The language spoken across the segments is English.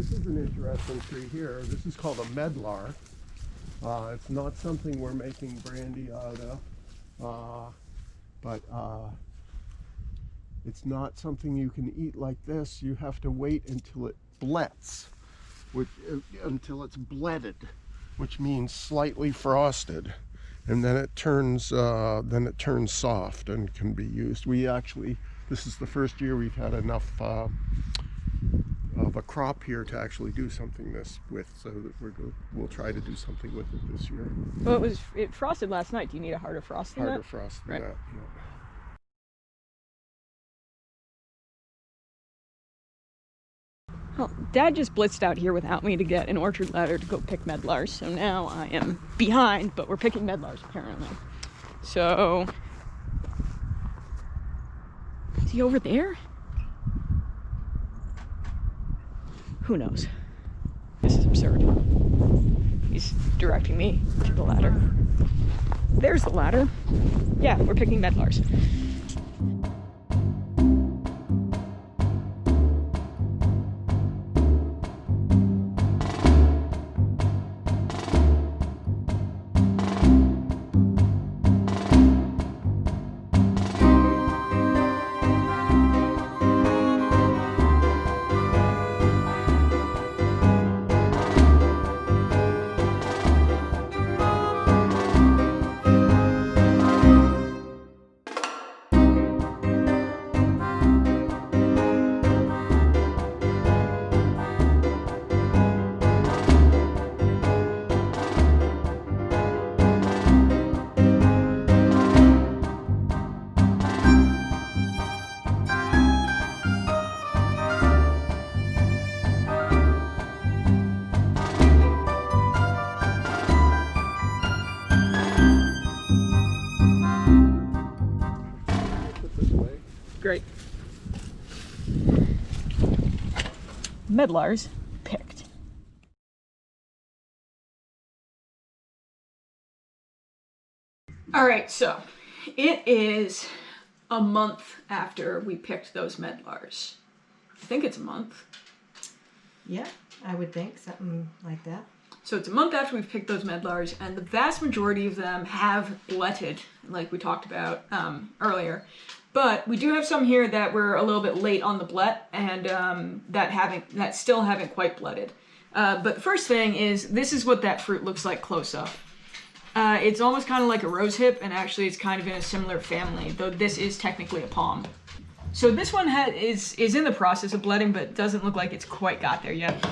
This is an interesting tree here. This is called a medlar. It's not something we're making brandy out of, but it's not something you can eat like this. You have to wait until it blets, until it's bledded, which means slightly frosted, and then it turns soft and can be used. We actually, this is the first year we've had enough of a crop here to actually do something with, so that we'll try to do something with it this year. Well, it frosted last night. Do you need a harder frost than that? Harder frost than that, yeah. Well, Dad just blitzed out here without me to get an orchard ladder to go pick medlars, so now I am behind, but we're picking medlars apparently. So, is he over there? Who knows? This is absurd. He's directing me to the ladder. There's the ladder. Yeah, we're picking medlars. Great. Medlars picked. All right, so it is a month after we picked those medlars. I think it's a month. Yeah, I would think something like that. So it's a month after we've picked those medlars, and the vast majority of them have bletted, like we talked about earlier. But we do have some here that were a little bit late on the blet, and that still haven't quite bletted. But the first thing is, this is what that fruit looks like close up. It's almost kind of like a rose hip, and actually it's kind of in a similar family, though this is technically a palm. So this one is in the process of bletting, but doesn't look like it's quite got there yet.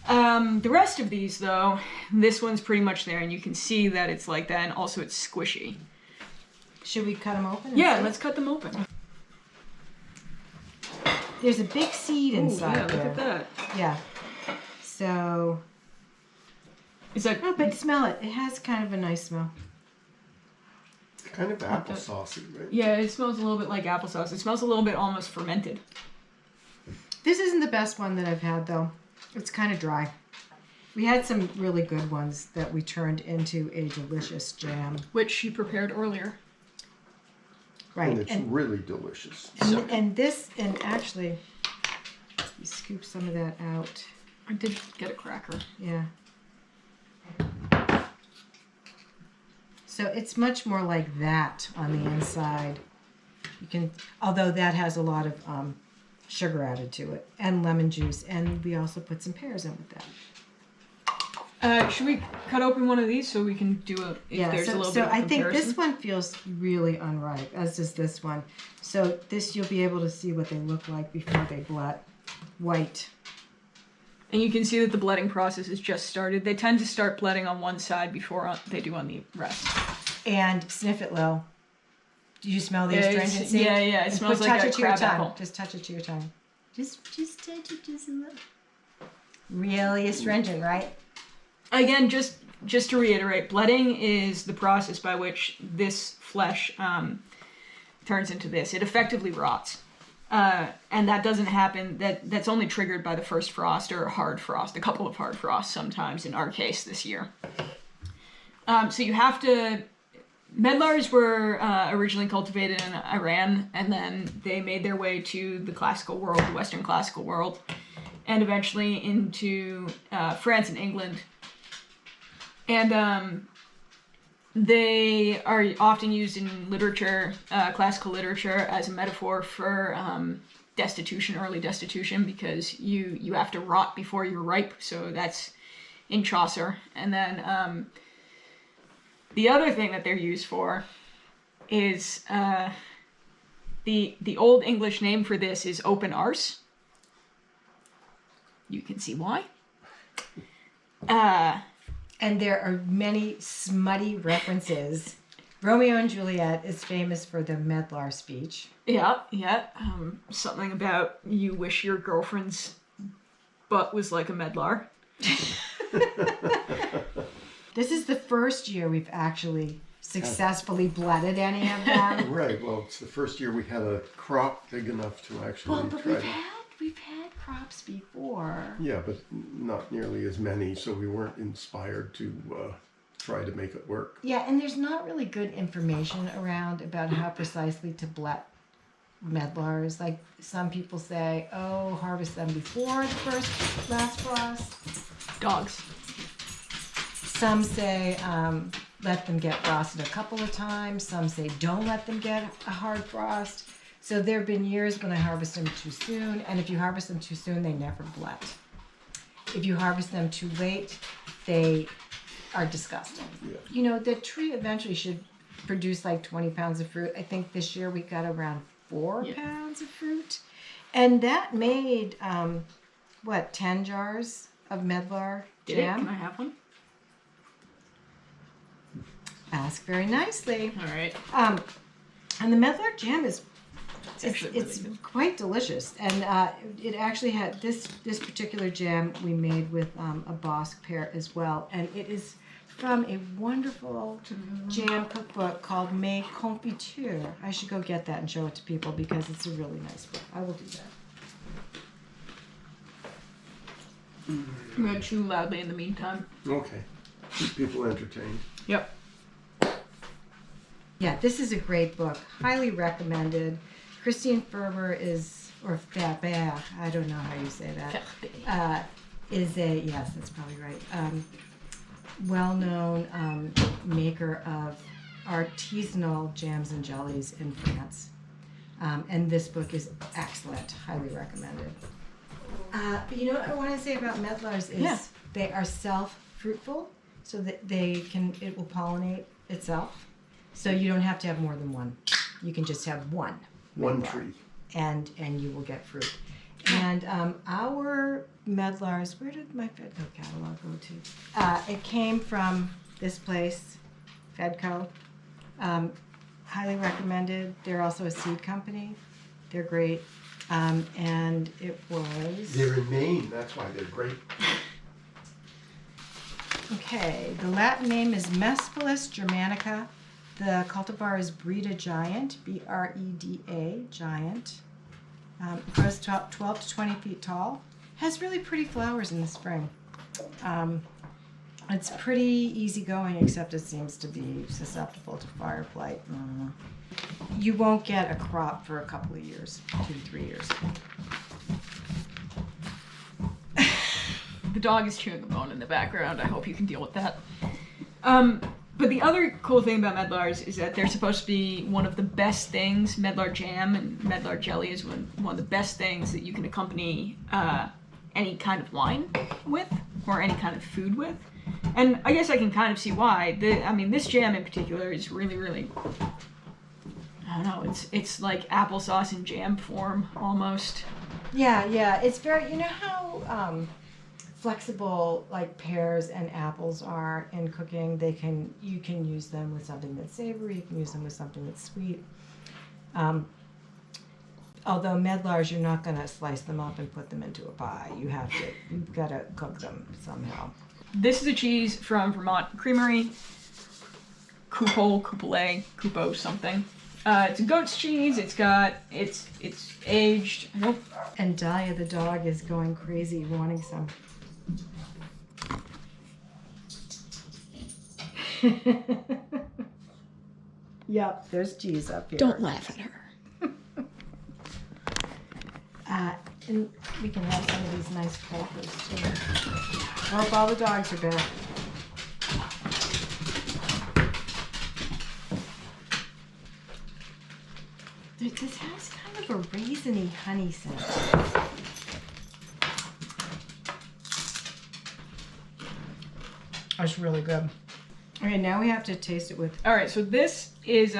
The rest of these, though, this one's pretty much there, and you can see that it's like that, and also it's squishy. Should we cut them open? Yeah, let's cut them open. There's a big seed inside. Yeah, look at that. Yeah. So. Is that? Oh, but smell it. It has kind of a nice smell. It's kind of applesauce-y, right? Yeah, it smells a little bit like applesauce. It smells a little bit almost fermented. This isn't the best one that I've had, though. It's kind of dry. We had some really good ones that we turned into a delicious jam. Which she prepared earlier. Right. And it's really delicious. And actually, you scoop some of that out. I did get a cracker. Yeah. So it's much more like that on the inside. You can, although that has a lot of sugar added to it, and lemon juice, and we also put some pears in with that. Should we cut open one of these so we can do there's a little bit of I comparison? think this one feels really unripe, as does this one. So this, you'll be able to see what they look like before they blet. White. And you can see that the bletting process has just started. They tend to start bletting on one side before they do on the rest. And sniff it, Lil. Do you smell the astringency? Yeah, it smells like a crab apple. Just touch it to your tongue. Just touch it just a little. Really astringent, right? Again, just to reiterate, bletting is the process by which this flesh turns into this. It effectively rots. And that doesn't happen, that's only triggered by the first frost or a hard frost, a couple of hard frosts sometimes, in our case this year. So you have to, medlars were originally cultivated in Iran, and then they made their way to the classical world, the Western classical world. and eventually into France and England. And they are often used in literature, classical literature, as a metaphor for destitution, early destitution, because you have to rot before you're ripe. So that's in Chaucer. And then the other thing that they're used for is the Old English name for this is open arse. You can see why. And there are many smutty references. Romeo and Juliet is famous for the Medlar speech. Yeah. Something about you wish your girlfriend's butt was like a medlar. This is the first year we've actually successfully blooded any of them. Right. Well, it's the first year we had a crop big enough to actually try to. We've had crops before. Yeah, but not nearly as many, so we weren't inspired to try to make it work. Yeah, and there's not really good information around about how precisely to blet medlars. Like some people say, oh, harvest them before the last frost. Dogs. Some say let them get frosted a couple of times. Some say don't let them get a hard frost. So there have been years when I harvest them too soon, and if you harvest them too soon, they never blet. If you harvest them too late, they are disgusting. Yeah. You know, the tree eventually should produce like 20 pounds of fruit. I think this year we got around 4 pounds of fruit. And that made, 10 jars of medlar jam? Can I have one? Ask very nicely. All right. And the medlar jam is Actually it's really good. quite delicious, and it actually had this particular jam we made with a Bosque pear as well, and it is from a wonderful jam cookbook called Mes Confitures. I should go get that and show it to people because it's a really nice book. I will do that. I'm going to chew loudly in the meantime. Okay. Keep people entertained. Yep. Yeah, this is a great book. Highly recommended. Christine Ferber is, or Ferber, I don't know how you say that, is a, yes, that's probably right, well-known maker of artisanal jams and jellies in France. And this book is excellent, highly recommended. But you know what I want to say about medlars is they are self-fruitful, so that it will pollinate itself. So you don't have to have more than one. You can just have one One tree. and you will get fruit. And our medlars, where did my Fedco catalog go to? It came from this place, Fedco. Highly recommended. They're also a seed company. They're great. And it was... They're in Maine, that's why they're great. Okay, the Latin name is Mespilus germanica. The cultivar is Breda Giant, B-R-E-D-A, Giant. It grows 12 to 20 feet tall. Has really pretty flowers in the spring. It's pretty easygoing, except it seems to be susceptible to fire blight. You won't get a crop for a couple of years, 2 to 3 years. The dog is chewing a bone in the background. I hope you can deal with that. But the other cool thing about medlars is that they're supposed to be one of the best things. Medlar jam and medlar jelly is one of the best things that you can accompany any kind of wine with or any kind of food with. And I guess I can kind of see why. This jam in particular is really, really, I don't know, it's like applesauce in jam form almost. Yeah, it's very, you know how flexible like pears and apples are in cooking. You can use them with something that's savory, you can use them with something that's sweet. Although medlars, you're not going to slice them up and put them into a pie. You've got to cook them somehow. This is a cheese from Vermont Creamery. Coupeau something. It's a goat's cheese. It's aged. And Dahlia the dog is going crazy wanting some. Yep, there's cheese up here. Don't laugh at her. And we can have some of these nice crackers too. I hope all the dogs are back. This has kind of a raisiny honey scent. That's really good. Okay, now we have to taste it with. All right, so this is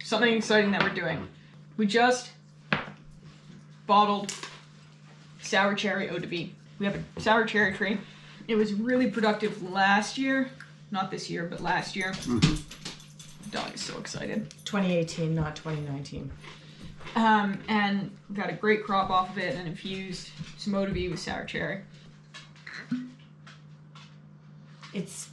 something exciting that we're doing. We just bottled sour cherry eau de vie. We have a sour cherry tree. It was really productive last year, not this year, but last year. The dog is so excited. 2018, not 2019. And we got a great crop off of it and infused some eau de vie with sour cherry. It's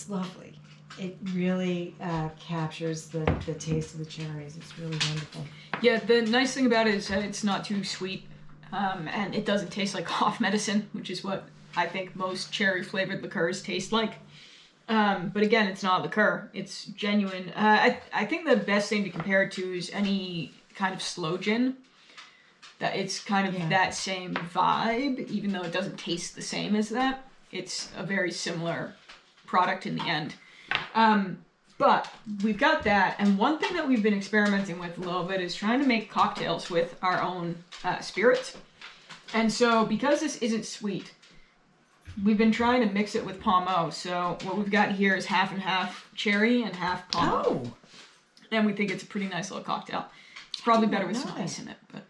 lovely. It really captures the taste of the cherries. It's really wonderful. Yeah, the nice thing about it is that it's not too sweet, and it doesn't taste like cough medicine, which is what I think most cherry-flavored liqueurs taste like. But again, it's not liqueur. It's genuine. I think the best thing to compare it to is any kind of sloe gin. That it's kind of that same vibe, even though it doesn't taste the same as that. It's a very similar product in the end. But we've got that, and one thing that we've been experimenting with a little bit is trying to make cocktails with our own spirits. And so, because this isn't sweet, we've been trying to mix it with pommeau. So what we've got here is half and half cherry and half pommeau. Oh! And we think it's a pretty nice little cocktail. It's probably better with some ice in it, but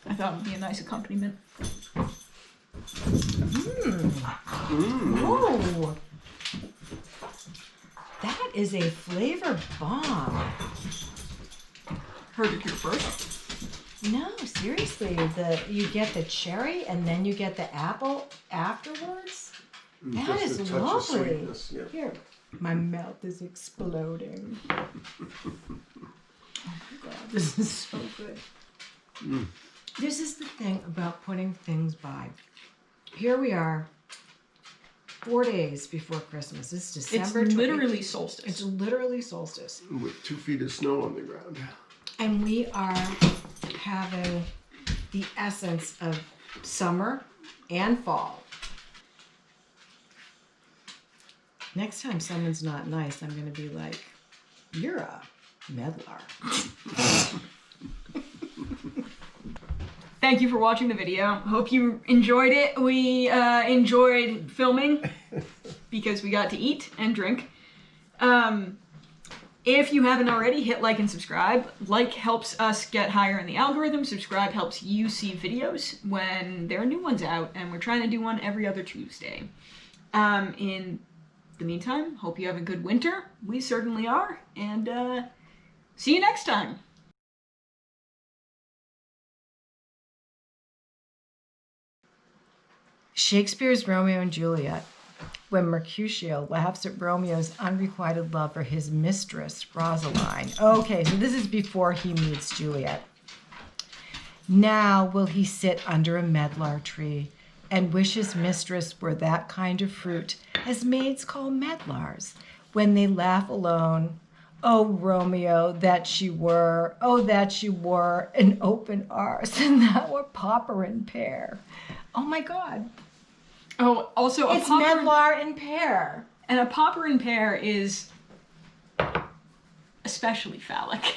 I thought it would be a nice accompaniment. Oh! That is a flavor bomb. Heard it here first. No, seriously, you get the cherry and then you get the apple afterwards. That Just is a touch of lovely. sweetness, yeah. Here, my mouth is exploding. Oh my god, this is so good. This is the thing about putting things by. Here we are, 4 days before Christmas. It's December. It's 20 literally solstice. It's literally solstice. With 2 feet of snow on the ground. And we are having the essence of summer and fall. Next time someone's not nice, I'm going to be like, you're a Medlar. Thank you for watching the video. Hope you enjoyed it. We enjoyed filming because we got to eat and drink. If you haven't already, hit like and subscribe. Like helps us get higher in the algorithm. Subscribe helps you see videos when there are new ones out, and we're trying to do one every other Tuesday. In the meantime, hope you have a good winter. We certainly are, and see you next time. Shakespeare's Romeo and Juliet, when Mercutio laughs at Romeo's unrequited love for his mistress, Rosaline. Okay, so this is before he meets Juliet. Now will he sit under a medlar tree and wish his mistress were that kind of fruit as maids call medlars when they laugh alone. Oh, Romeo, that she were, oh, that you were an open arse, and that were popper and pear. Oh my God. Oh, also It's medlar and pear. And a popper and pear is especially phallic.